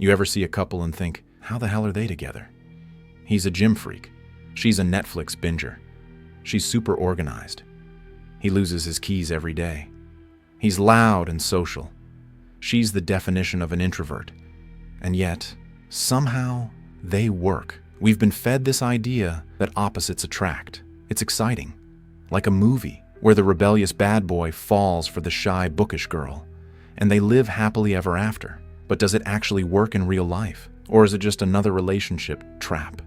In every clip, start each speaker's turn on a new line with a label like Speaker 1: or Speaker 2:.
Speaker 1: You ever see a couple and think, how the hell are they together? He's a gym freak. She's a Netflix binger. She's super organized. He loses his keys every day. He's loud and social. She's the definition of an introvert. And yet, somehow, they work. We've been fed this idea that opposites attract. It's exciting. Like a movie where the rebellious bad boy falls for the shy, bookish girl, and they live happily ever after. But does it actually work in real life? Or is it just another relationship trap?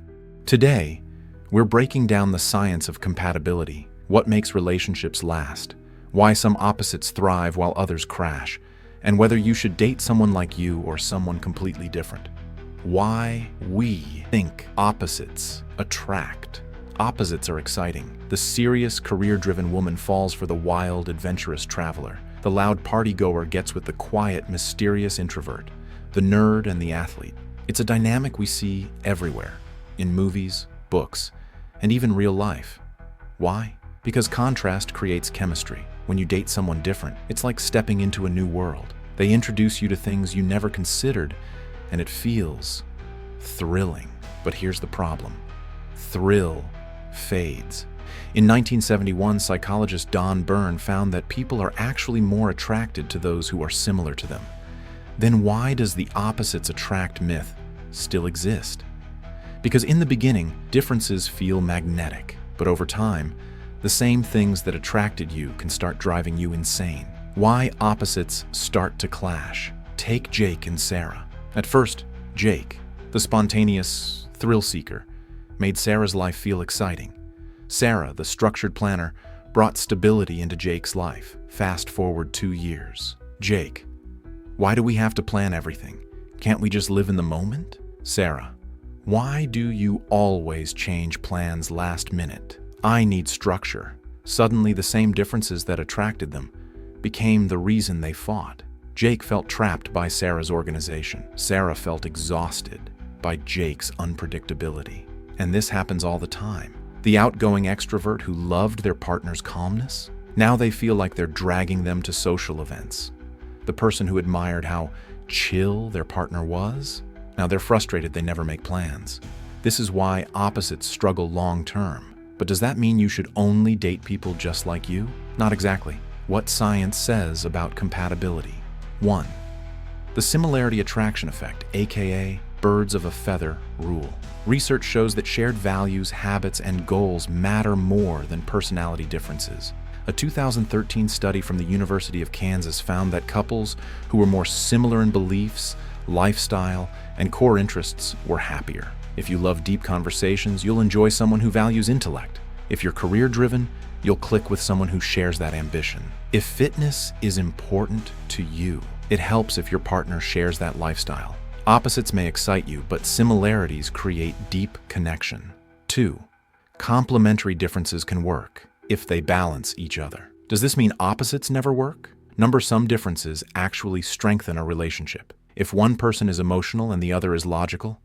Speaker 1: Today, we're breaking down the science of compatibility, what makes relationships last, why some opposites thrive while others crash, and whether you should date someone like you or someone completely different. Why we think opposites attract. Opposites are exciting. The serious, career-driven woman falls for the wild, adventurous traveler. The loud party-goer gets with the quiet, mysterious introvert, the nerd and the athlete. It's a dynamic we see everywhere, in movies, books, and even real life. Why? Because contrast creates chemistry. When you date someone different, it's like stepping into a new world. They introduce you to things you never considered, and it feels thrilling. But here's the problem. Thrill fades. In 1971, psychologist Donn Byrne found that people are actually more attracted to those who are similar to them. Then why does the opposites attract myth still exist? Because in the beginning, differences feel magnetic, but over time, the same things that attracted you can start driving you insane. Why opposites start to clash? Take Jake and Sarah. At first, Jake, the spontaneous thrill seeker, made Sarah's life feel exciting. Sarah, the structured planner, brought stability into Jake's life. Fast forward 2 years. Jake, why do we have to plan everything? Can't we just live in the moment? Sarah, why do you always change plans last minute? I need structure. Suddenly, the same differences that attracted them became the reason they fought. Jake felt trapped by Sarah's organization. Sarah felt exhausted by Jake's unpredictability. And this happens all the time. The outgoing extrovert who loved their partner's calmness, now they feel like they're dragging them to social events. The person who admired how chill their partner was, now they're frustrated they never make plans. This is why opposites struggle long-term. But does that mean you should only date people just like you? Not exactly. What science says about compatibility. 1. The similarity attraction effect, aka birds of a feather rule. Research shows that shared values, habits, and goals matter more than personality differences. A 2013 study from the University of Kansas found that couples who were more similar in beliefs, lifestyle, and core interests were happier. If you love deep conversations, you'll enjoy someone who values intellect. If you're career-driven, you'll click with someone who shares that ambition. If fitness is important to you, it helps if your partner shares that lifestyle. Opposites may excite you, but similarities create deep connection. 2. Complementary differences can work if they balance each other. Does this mean opposites never work? Some differences actually strengthen a relationship. If one person is emotional and the other is logical,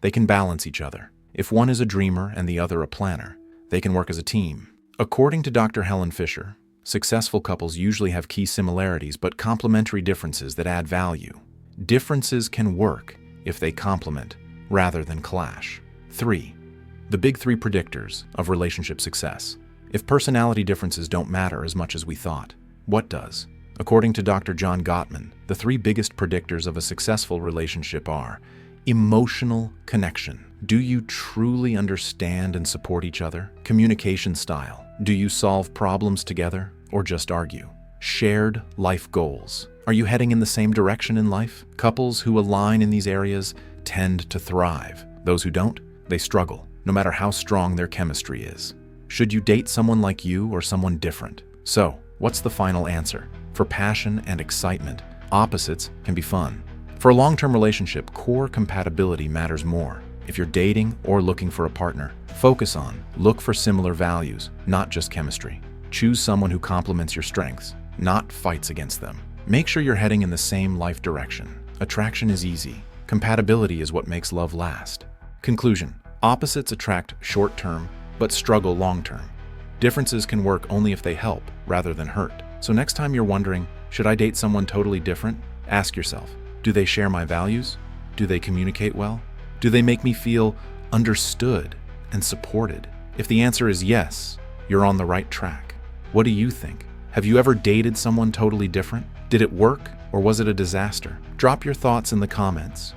Speaker 1: they can balance each other. If one is a dreamer and the other a planner, they can work as a team. According to Dr. Helen Fisher, successful couples usually have key similarities but complementary differences that add value. Differences can work if they complement rather than clash. 3. The big 3 predictors of relationship success. If personality differences don't matter as much as we thought, what does? According to Dr. John Gottman, the 3 biggest predictors of a successful relationship are emotional connection. Do you truly understand and support each other? Communication style. Do you solve problems together or just argue? Shared life goals. Are you heading in the same direction in life? Couples who align in these areas tend to thrive. Those who don't, they struggle, no matter how strong their chemistry is. Should you date someone like you or someone different? So, what's the final answer? For passion and excitement, opposites can be fun. For a long-term relationship, core compatibility matters more. If you're dating or looking for a partner, look for similar values, not just chemistry. Choose someone who complements your strengths, not fights against them. Make sure you're heading in the same life direction. Attraction is easy. Compatibility is what makes love last. Conclusion: opposites attract short-term, but struggle long-term. Differences can work only if they help, rather than hurt. So next time you're wondering, should I date someone totally different? Ask yourself, do they share my values? Do they communicate well? Do they make me feel understood and supported? If the answer is yes, you're on the right track. What do you think? Have you ever dated someone totally different? Did it work, or was it a disaster? Drop your thoughts in the comments.